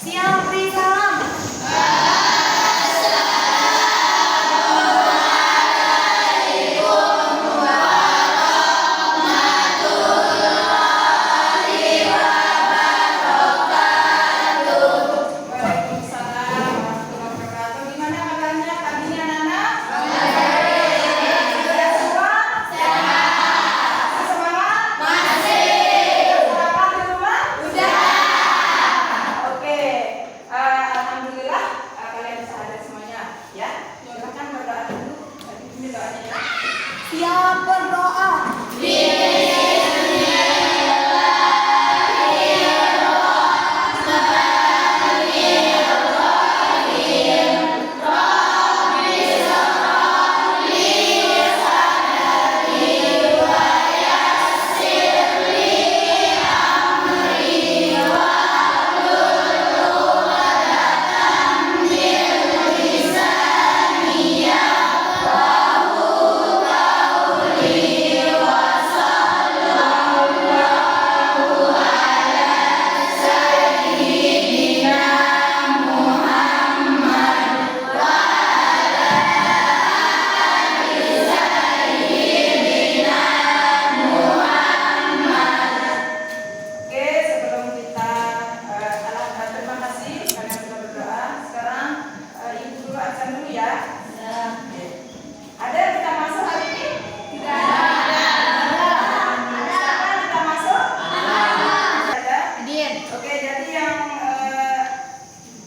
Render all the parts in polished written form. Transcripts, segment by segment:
Siap, beri salam. Waalaikumsalam warahmatullahi wabarakatuh. Gimana kabarnya pagi ini anak-anak? Sudah semua? Masih semangat? Sarapan di rumah? Oke. Alhamdulillah kalian bisa hadir semuanya ya. Silakan berdoa dulu. Ini doanya ya. Siap berdoa. Oke, sebelum kita terima kasih kalian sudah berdoa. Sekarang ibu dulu absen dulu ya. Oke. Ada yang kita masuk hari ini? Tidak ada. Siapa yang kita masuk? Ada. Oke, jadi yang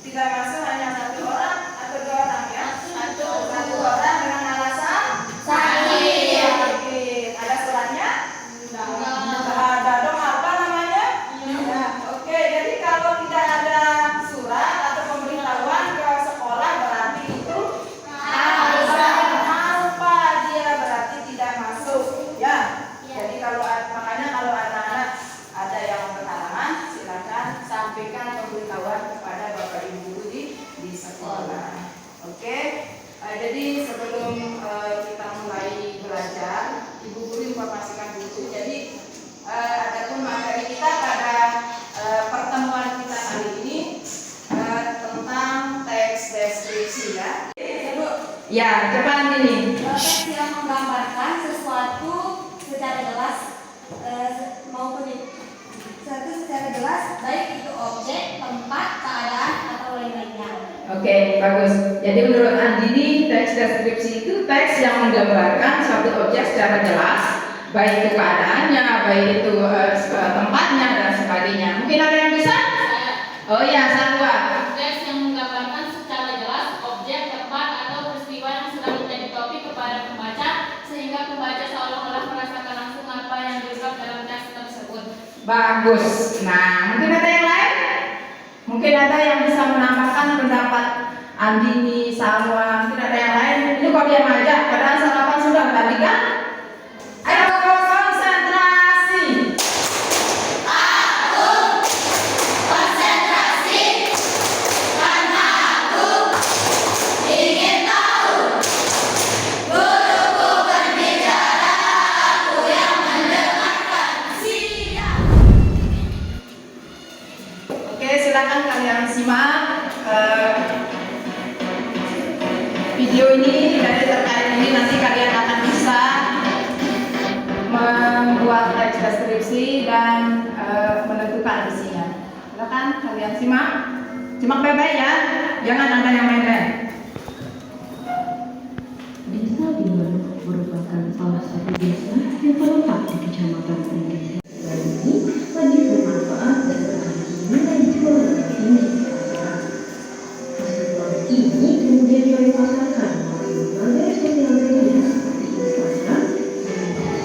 tidak masuk hanya satu orang atau dua orang ya? Satu orang dengan alasan sakit. Ada suratnya? Ada dong, apa namanya? Oke, jadi kalau tidak ada surat atau pemberitahuan ke sekolah berarti itu tanpa dia berarti tidak masuk ya. Jadi makanya kalau anak-anak ada yang berhalangan silakan sampaikan pemberitahuan kepada bapak ibu guru di sekolah. Oke, jadi sebelum kita mulai belajar, ibu guru informasikan dulu. Jadi adapun materi kita pada pertemuan kita kali ini tentang teks deskripsi ya. Ya, depan ini. Teks yang menggambarkan sesuatu secara jelas maupun sesuatu secara jelas, baik itu objek, tempat, keadaan atau lain-lainnya. Oke, bagus. Jadi menurut Andini, teks deskripsi itu teks yang menggambarkan suatu objek secara jelas, baik itu keadaannya, baik itu tempatnya dan sebagainya. Mungkin ada yang bisa? Oh ya, Salwa. Teks yang menggambarkan secara jelas objek, tempat, atau peristiwa yang sedang menjadi topik kepada pembaca sehingga pembaca seolah-olah merasakan langsung apa yang diungkap dalam teks tersebut. Bagus. Nah, mungkin ada yang lain? Mungkin ada yang bisa menambahkan pendapat Andini, Salwa. Mungkin ada yang lain? Ini kok diam aja? Padahal sarapan sudah tadi kan? Ayo konsentrasi. Oke, silakan kalian simak video ini. Dari terkait ini nanti kalian akan bisa membuat teks deskripsi dan menentukan isinya. Silakan kalian simak baik-baik ya, jangan ada yang main-main. Desa Biwak merupakan salah satu desa yang terletak di Kecamatan Indonesia. Ini wajib bermanfaat dan berarti nilai jual lebih tinggi di pasaran. Hasil produk ini kemudian kami pasarkan melalui berbagai sosial media seperti Instagram dan TikTok.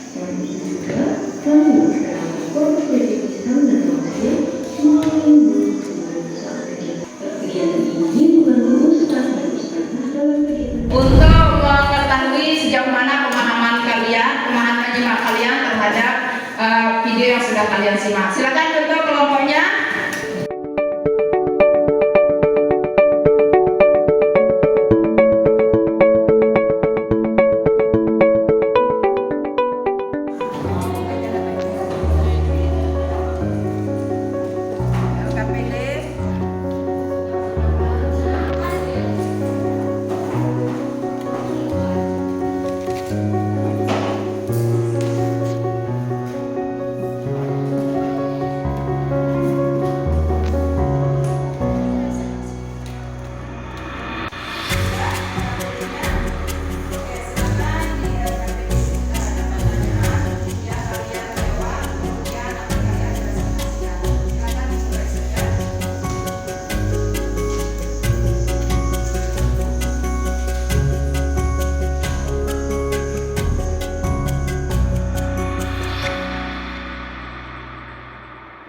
Selain itu juga kami melakukan proses pendidikan dan lainnya melalui buku saat kegiatan. Kegiatan ini membantu ustaz dan ustazah dalam kegiatan. Untuk mengetahui sejauh mana pemahaman nyimak kalian terhadap video yang sudah kalian simak, silakan tutup kelompoknya.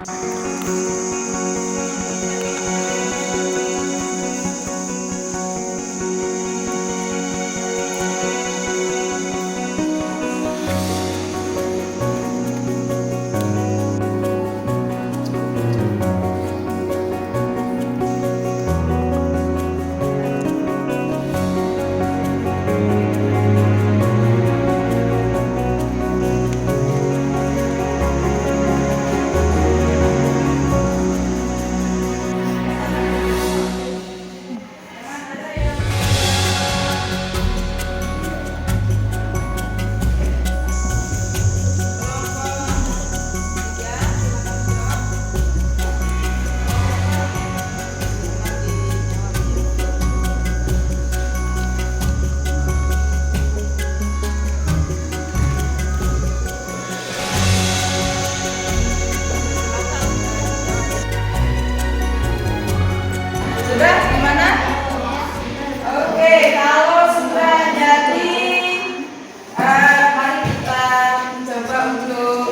Sudah gimana? Oke, kalau sudah jadi, mari kita coba untuk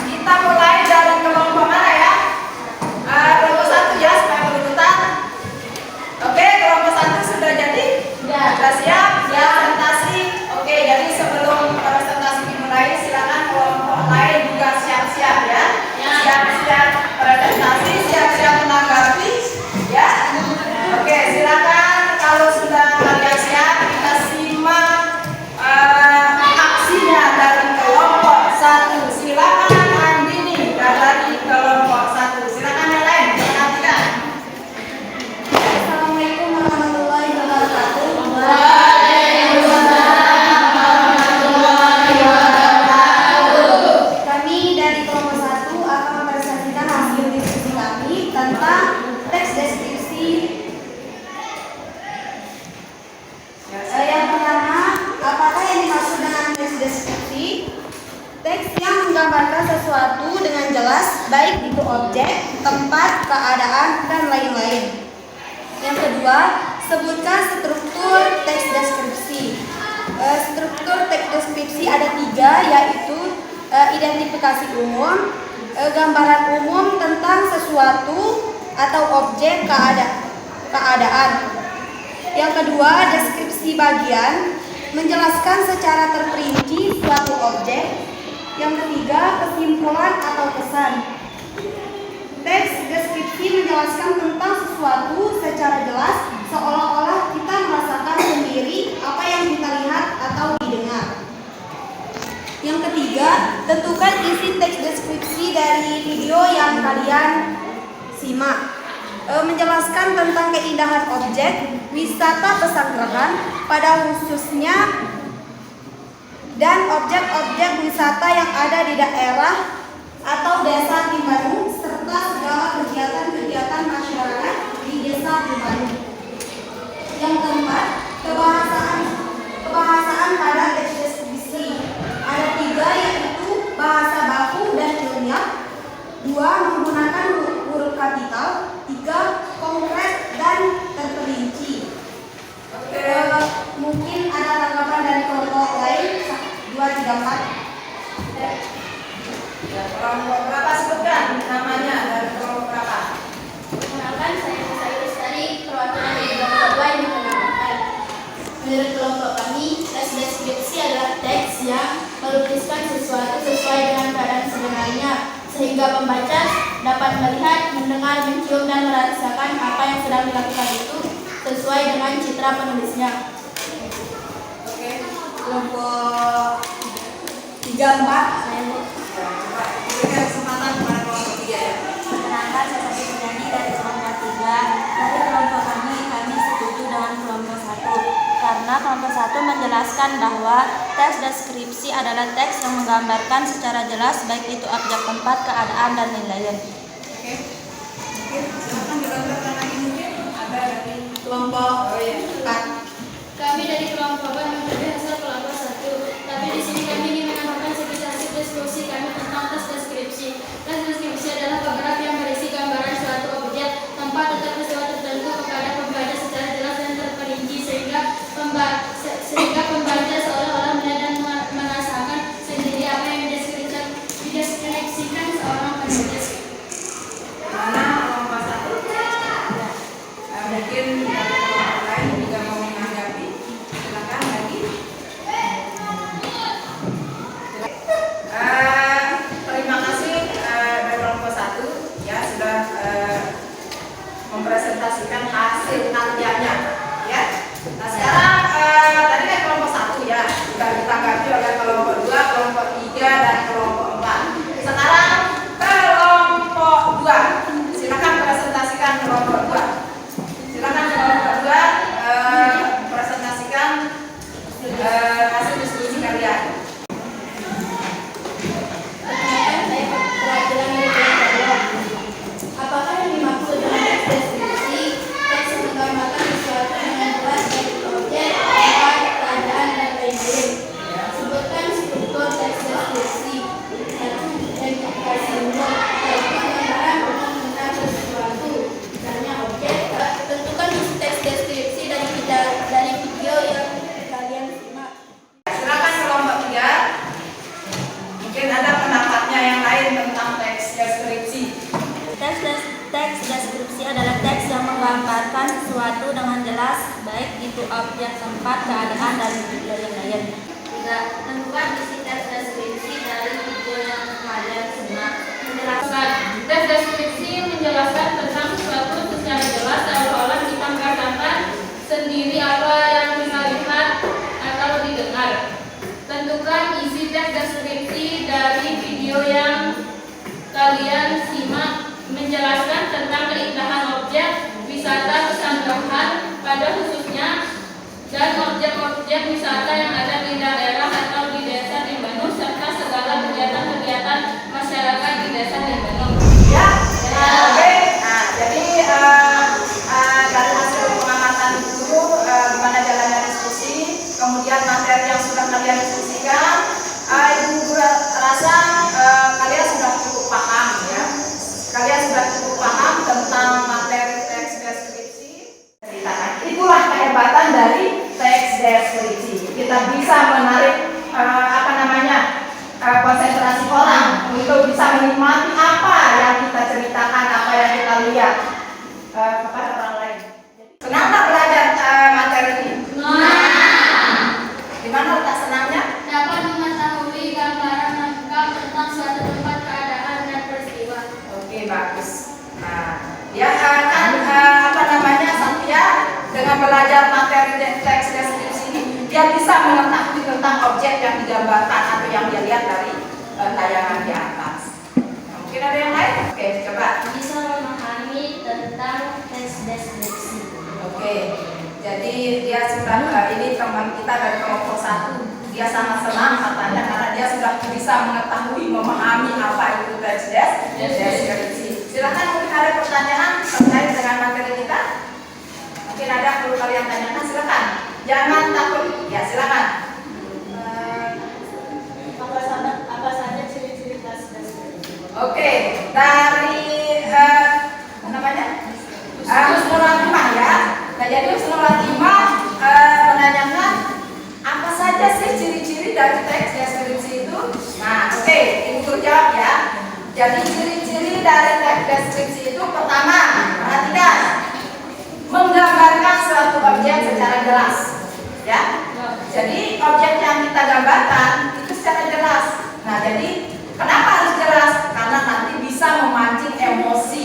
kita mulai dari kelompok mana ya? Kelompok 1 ya, supaya berurutan. Oke, kelompok 1 sudah jadi? Sudah siap? Siap presentasi. Oke, jadi sebelum presentasi dimulai, silakan kelompok lain juga siap-siap ya. Siap-siap presentasi, siap-siap menanggapi ya. Oke, silakan kalau sudah kalian siap kita simak aksinya dari kelompok 1. Silakan Andini dari kelompok 1. Silakan yang lain perhatikan. Assalamualaikum warahmatullahi wabarakatuh. Kami dari kelompok 1 akan mempresentasikan hasil diskusi kami tentang teks deskripsi. Yang pertama, apakah yang dimaksud dengan teks deskripsi? Teks yang menggambarkan sesuatu dengan jelas, baik itu objek, tempat, keadaan, dan lain-lain. Yang kedua, sebutkan struktur teks deskripsi. Struktur teks deskripsi ada 3, yaitu identifikasi umum, gambaran umum tentang sesuatu atau objek keadaan. Yang kedua, deskripsi bagian, menjelaskan secara terperinci suatu objek. Yang ketiga, kesimpulan atau pesan. Teks deskripsi menjelaskan tentang sesuatu secara jelas, seolah-olah kita merasakan sendiri apa yang kita lihat atau didengar. Yang ketiga, tentukan isi teks deskripsi dari video yang kalian simak. Menjelaskan tentang keindahan objek wisata Pesanggerahan pada khususnya dan objek-objek wisata yang ada di daerah atau desa Timbanung serta segala kegiatan-kegiatan masyarakat di desa Timbanung. Yang keempat, kebahasaan pada teks deskripsi. Ada 3, yaitu bahasa baku dan ilmiah. 2, menggunakan huruf kapital. 3, konkret dan terperinci. Mungkin ada tanggapan dari kelompok lain. 2, 3, 4. Ya, kelompok berapa sebutkan namanya dari kelompok berapa? Perkenalkan, saya dari perwakilan dari kelompok 2 yang menambahkan. Menurut kelompok kami, teks deskripsi adalah teks yang melukiskan sesuatu sesuai dengan keadaan sebenarnya, sehingga pembaca dapat melihat, mendengar, mencium, dan merasakan apa yang sedang dilakukan itu sesuai dengan citra penulisnya. Oke, kelompok 3, 4. Coba berikan kesempatan kepada kelompok 3 ya. Perkenalkan, saya Sofi Suryani dari kelompok 3. Dari kelompok kami setuju dengan kelompok 1 karena kelompok 1 menjelaskan bahwa teks deskripsi adalah teks yang menggambarkan secara jelas baik itu objek, tempat, keadaan, dan lain-lain. Oke, mungkin silakan dilanjutkan lagi, mungkin ada dari kelompok 4. Kami dari kelompok 4 mengikuti hasil kelompok 1. Tapi di sini kami ingin menambahkan sedikit hasil diskusi kami tentang teks deskripsi. Teks deskripsi adalah paragraf yang berisi gambaran suatu objek, tempat, atau peristiwa tertentu kepada pembaca secara jelas dan terperinci sehingga pembaca seolah-olah melihat dan merasakan sendiri apa yang dideskripsikan seorang penulis. dengan jelas, baik itu objek, tempat, keadaan, dan lain-lain. 3. Tentukan isi teks deskripsi dari video yang kalian simak. Menjelaskan. Teks deskripsi menjelaskan tentang sesuatu secara jelas, seolah-olah kita merasakan sendiri apa yang kita lihat atau didengar. Tentukan isi teks deskripsi dari video yang kalian simak. Menjelaskan tentang keindahan objek wisata Pesanggrahan pada khususnya dan objek-objek wisata yang ada di daerah atau di desa Limbanus serta segala kegiatan-kegiatan masyarakat di desa Limbanus. Ya, oke. Nah, jadi dari hasil pengamatan itu gimana jalannya diskusi, kemudian materi yang sudah kalian diskusikan, Ibu rasa kalian sudah cukup paham ya. Kalian sudah cukup paham tentang materi teks deskripsi. Itulah kehebatan dari teks deskripsi. Kita bisa menarik konsentrasi orang untuk bisa menikmati apa yang kita ceritakan, apa yang kita lihat kepada orang lain. Kenapa belajar materi ini? Gimana letak senangnya? Dapat mengetahui gambaran lengkap tentang suatu tempat, keadaan, dan peristiwa. Oke, bagus. Nah, dia Satya dengan belajar materi teks deskripsi ini, dia bisa mengetahui tentang objek yang digambarkan atau yang dia lihat dari tayangan di atas. Nah, mungkin ada yang lain? Oke, coba. Bisa memahami tentang teks deskripsi. Oke, jadi dia sudah ini teman kita dari kelompok 1. Dia sangat senang katanya karena dia sudah bisa mengetahui, memahami apa itu teks deskripsi. Silakan, mungkin ada pertanyaan terkait dengan materi kita. Mungkin ada perlu kalian tanyakan, silakan. Jangan takut. Ya, silakan. Apa saja ciri-ciri teks deskripsi? Oke, dari Husnul Khatimah ya. Nah, jadi Husnul Khatimah menanyakan apa saja sih ciri-ciri dari teks deskripsi itu? Nah, oke, Ibu jawab ya. Jadi ciri-ciri dari teks deskripsi itu pertama, perhatikan, menggambarkan suatu objek secara jelas, ya. Jadi objek yang kita gambarkan itu secara jelas. Nah, jadi kenapa harus jelas? Karena nanti bisa memancing emosi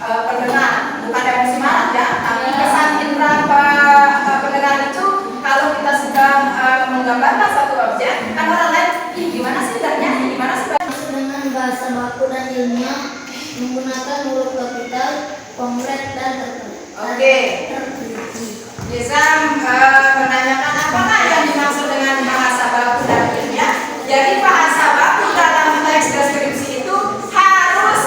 pendengar, bukan emosi marah ya, tapi kesan indera pendengar itu kalau kita sudah menggambarkan suatu objek, kan orang lain, ih gimana sih indahnya, gimana sih? Dengan bahasa baku dan ilmiah menggunakan huruf kapital, konkret dan Oke. Bisa menanyakan apakah yang dimaksud dengan bahasa baku dan ilmiah? Jadi bahasa baku dalam teks deskripsi itu harus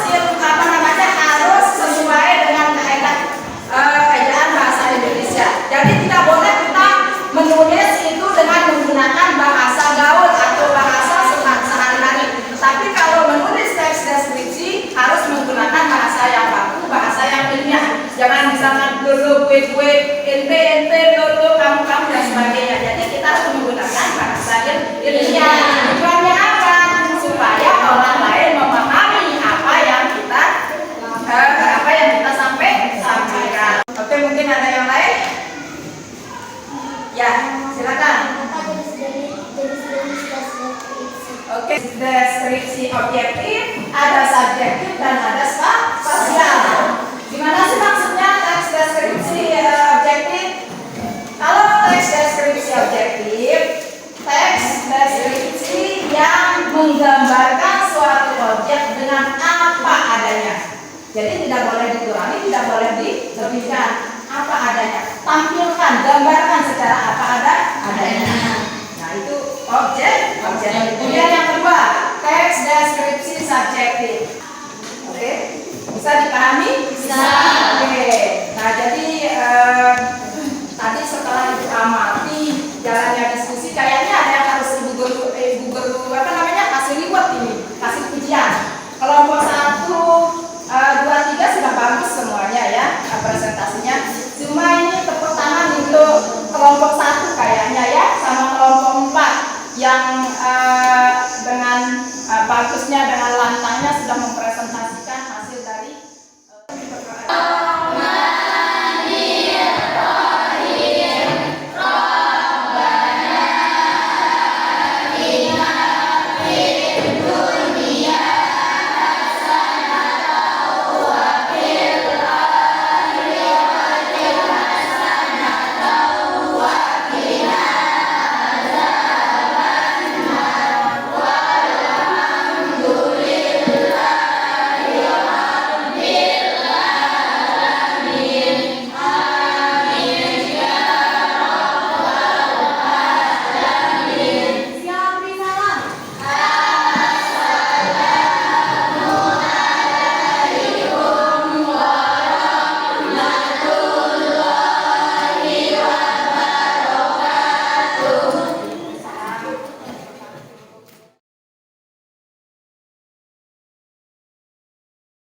harus sesuai dengan kaidah ejaan bahasa Indonesia. Jadi tidak boleh kita menulis itu dengan menggunakan bahasa gaul atau bahasa sehari-hari. Tapi kalau menulis teks deskripsi harus menggunakan bahasa yang baku, bahasa yang ilmiah. Jangan misalkan dulu gue, ente, dulu kamu dan sebagainya. Jadi kita harus menggunakan bahasa ilmiah. Tujuannya apa? Supaya orang lain memahami apa yang kita sampaikan. Oke, mungkin ada yang lain? Ya, silakan. Oke, deskripsi objektif, ada subjektif dan ada spasial. Gimana sih maksudnya teks deskripsi objektif? Kalau teks deskripsi objektif, teks deskripsi yang menggambarkan suatu objek dengan apa adanya. Jadi tidak boleh dikurangi, tidak boleh dilebihkan, apa adanya. Tampilkan, gambarkan secara apa adanya. Nah, itu objek. Kemudian yang kedua, teks deskripsi subjektif. Oke, bisa dipahami? Bisa. Oke. Nah, jadi tadi setelah Ibu amati jalannya diskusi, kayaknya ada yang harus Ibu guru kasih reward ini, kasih pujian. Kelompok 1, 2, 3 sudah bagus semuanya ya presentasinya. Cuma ini tepuk tangan untuk kelompok 1 kayaknya ya, sama kelompok 4 yang dengan bagusnya, dengan lantangnya sudah mempresentasikan